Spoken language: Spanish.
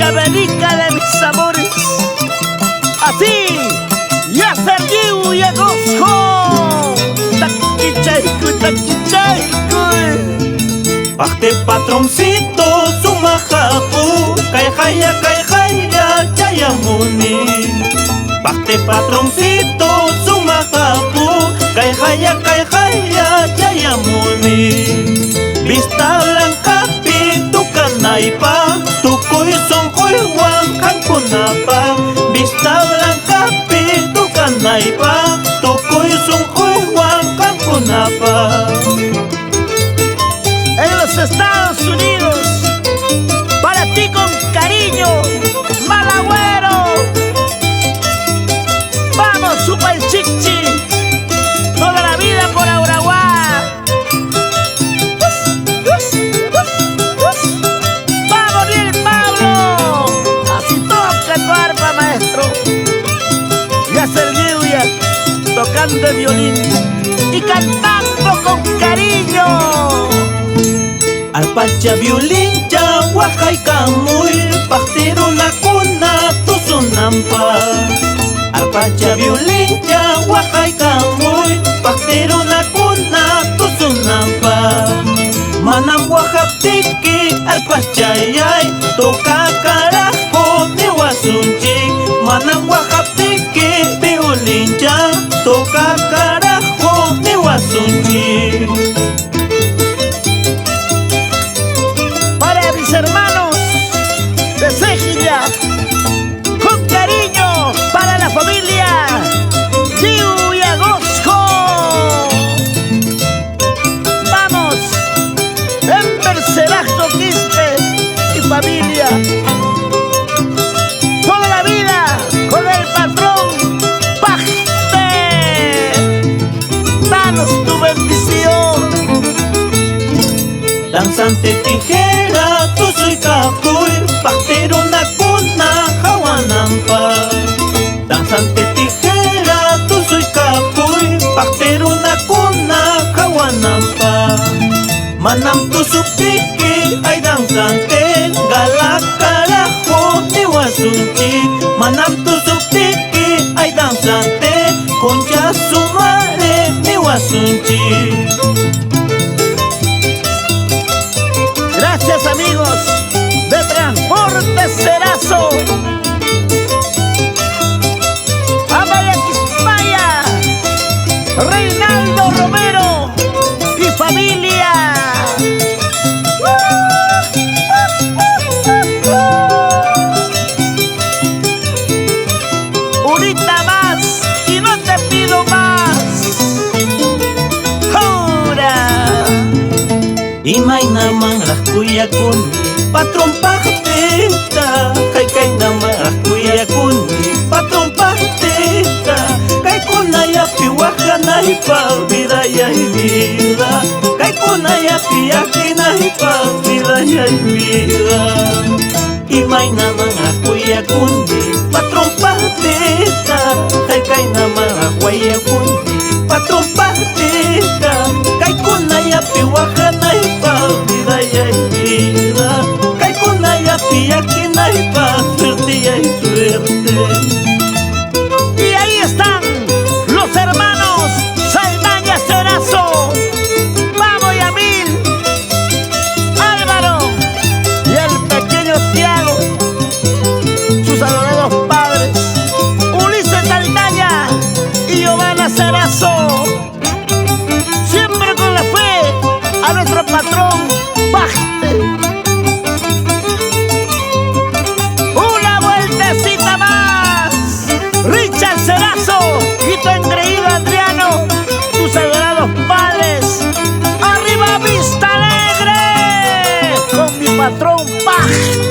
Chabelica de mis amores. Así, ya Sergiu y Agosco. Taquichaico, taquichaico. Pacte patroncito, sumajapu, caijaya, chayamuni. Pacte patroncito, sumajapu, caijaya, chayamuni. Vista blanca, tu canaipa, tu coizón, coiwan, canconapa. Vista blanca, tu canaipa, tu coizón, coiwan, canconapa. En los Estados Unidos, para ti con cariño, Malagüero. Vamos, Super Chichi, toda la vida por Auraguá. Vamos, bien Pablo, así toca tu arpa, maestro. Ya Sergiu ya tocando el violín y cantando con cariño. Arpacha violín ya guajay camuy, pastero na cuna tu sonampa. Arpacha violín ya guajay camuy, pastero na cuna tu sonampa. Manam guajaptiki arpacha yay, toca carajo de wasunchi. Manam guajaptiki violín ya, toca carajo de wasunchi. Hermanos de Cejilla, con cariño para la familia Chiu y Agosco. Vamos, en Bercerazo, Quispe y familia, toda la vida con el patrón Pacte. Danos tu bendición. Danzante tijera, tu soy capuy, pastero na cuna, jawanampa. Danzante tijera, tu soy capuy, pastero na cuna, jawanampa. Manam tu suptiki, ay danzante, gala carajo de wasunchi. Manam tu suptiki, ay danzante, concha sumare de wasunchi. Gracias, amigos de Transporte Cerazo. Amaya Quispaya, Reinaldo Romero y familia. Unita más y no te pido más. Ahora. Y mainaman las cuyacun, patrón pajteta. Kai naman las cuyacun, patrón pajteta. Kai kunaya piwajana y pa vida y vida. Kai kunaya piyakina y pa vida y vida. Y mainaman las cuyacun, patrón pajteta. Kai naman las cuyacun, patrón pajteta. Kai kunaya piwajana y pa vida y vida. Kai kunaya piyakina y pa suerte y suerte. Y ahí están los hermanos Saldaña Cerazo, Pavo y Amil, Álvaro y el pequeño Tiago, sus adorados padres, Ulises Saldaña y Giovanna Cerazo. Siempre con la fe a nuestro patrón Pacte. Una vueltecita más, Richard Cerazo y tu engreído Adriano, tus adorados padres. Arriba Vista Alegre con mi patrón Pacte.